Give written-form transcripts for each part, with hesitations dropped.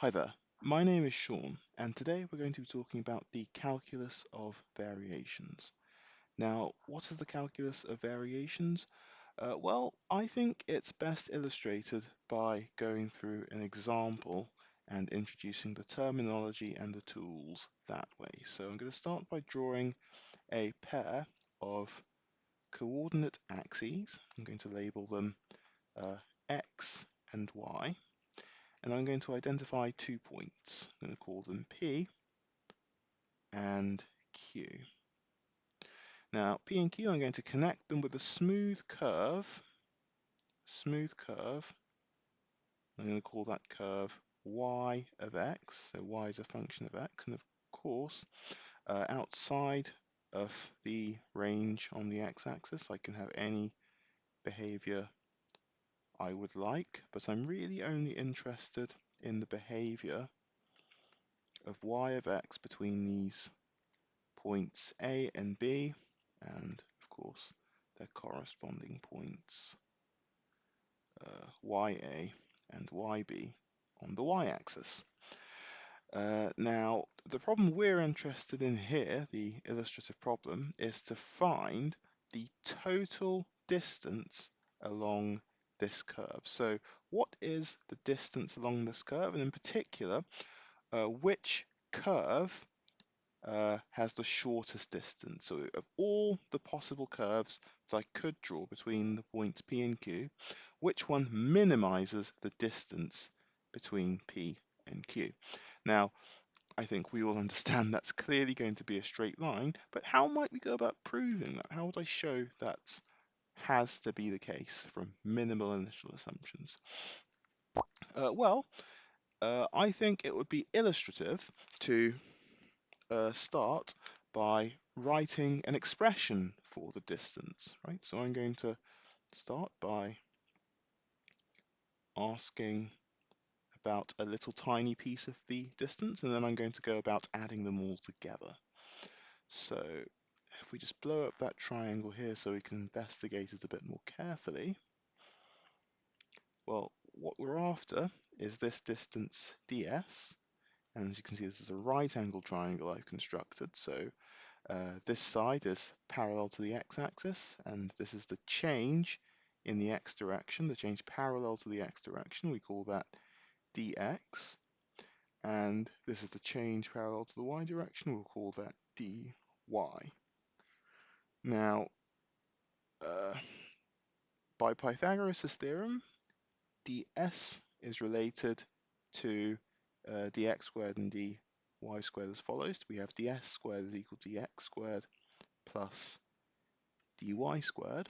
Hi there, my name is Sean, and today we're going to be talking about the calculus of variations. Now, what is the calculus of variations? Well, I think it's best illustrated by going through an example and introducing the terminology and the tools that way. So I'm going to start by drawing a pair of coordinate axes. I'm going to label them uh, x and y. And I'm going to identify 2 points. I'm going to call them P and Q. Now, P and Q, I'm going to connect them with a smooth curve. I'm going to call that curve y of x. So y is a function of x. And of course, outside of the range on the x-axis, I can have any behavior I would like, but I'm really only interested in the behavior of y of x between these points A and B, and of course their corresponding points YA and YB on the y-axis. Now, the problem we're interested in here, the illustrative problem, is to find the total distance along this curve. So what is the distance along this curve, and in particular, which curve has the shortest distance? So of all the possible curves that I could draw between the points P and Q, which one minimizes the distance between P and Q? Now, I think we all understand that's clearly going to be a straight line, but how might we go about proving that? How would I show that has to be the case from minimal initial assumptions? I think it would be illustrative to start by writing an expression for the distance, right? So I'm going to start by asking about a little tiny piece of the distance, and then I'm going to go about adding them all together. So if we just blow up that triangle here so we can investigate it a bit more carefully, well, what we're after is this distance ds, and as you can see, this is a right angle triangle I've constructed. So this side is parallel to the x-axis, and this is the change in the x direction, the change parallel to the x direction. We call that dx. And this is the change parallel to the y direction. We'll call that dy. Now, by Pythagoras' theorem, ds is related to dx squared and dy squared as follows. We have ds squared is equal to dx squared plus dy squared.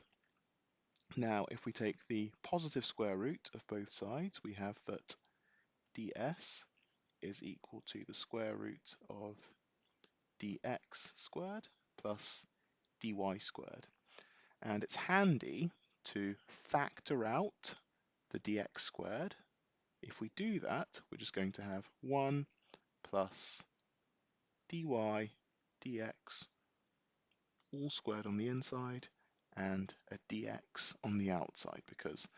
Now, if we take the positive square root of both sides, we have that ds is equal to the square root of dx squared plus dy squared. And it's handy to factor out the dx squared. If we do that, we're just going to have 1 plus dy dx all squared on the inside and a dx on the outside, because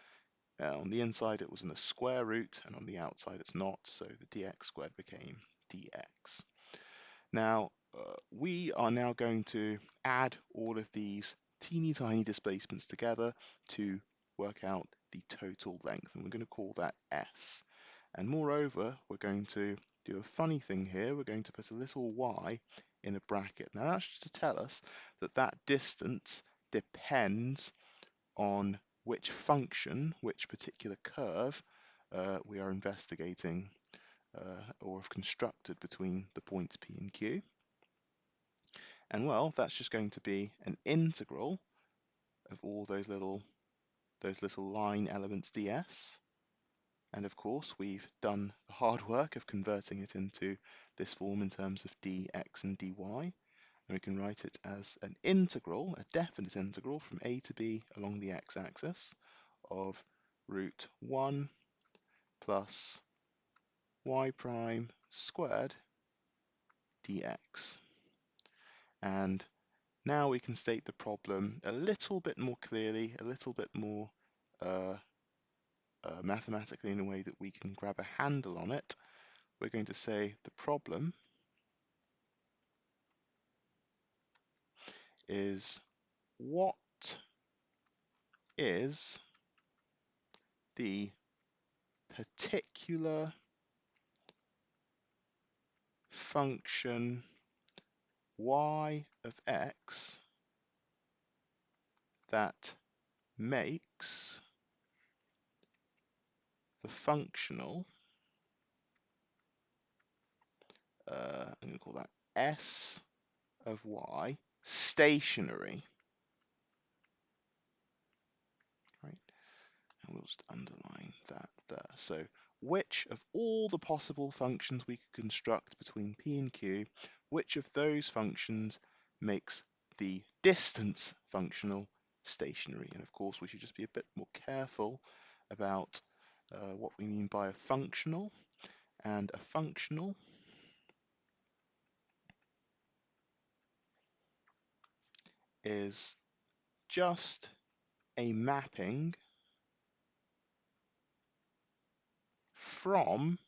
on the inside it was in a square root and on the outside it's not, so the dx squared became dx. Now, we are now going to add all of these teeny tiny displacements together to work out the total length, and we're going to call that S. And moreover, we're going to do a funny thing here. We're going to put a little y in a bracket. Now that's just to tell us that that distance depends on which function, which particular curve we are investigating or have constructed between the points P and Q. And well, that's just going to be an integral of all those little line elements ds. And of course, we've done the hard work of converting it into this form in terms of dx and dy. And we can write it as an integral, a definite integral from a to b along the x-axis of root 1 plus y prime squared dx. And now we can state the problem a little bit more clearly, a little bit more mathematically, in a way that we can grab a handle on it. we're going to say the problem is what is the particular function y of x that makes the functional, I'm going to call that s of y, stationary, right? And we'll just underline that there. So which of all the possible functions we could construct between p and q, which of those functions makes the distance functional stationary? And of course, we should just be a bit more careful about what we mean by a functional. And a functional is just a mapping from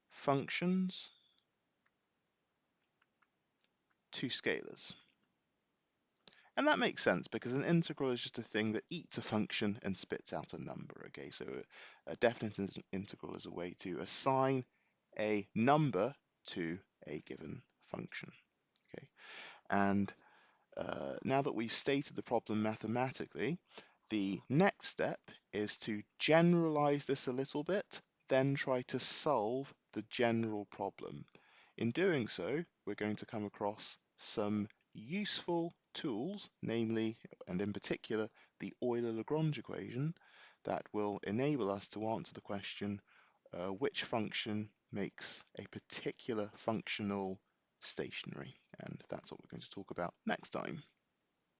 functions to scalars. And that makes sense because an integral is just a thing that eats a function and spits out a number. Okay, so a definite integral is a way to assign a number to a given function. Okay, and now that we've stated the problem mathematically, the next step is to generalize this a little bit, then try to solve the general problem. In doing so, we're going to come across some useful tools, namely, and in particular, the Euler-Lagrange equation, that will enable us to answer the question, which function makes a particular functional stationary? And that's what we're going to talk about next time.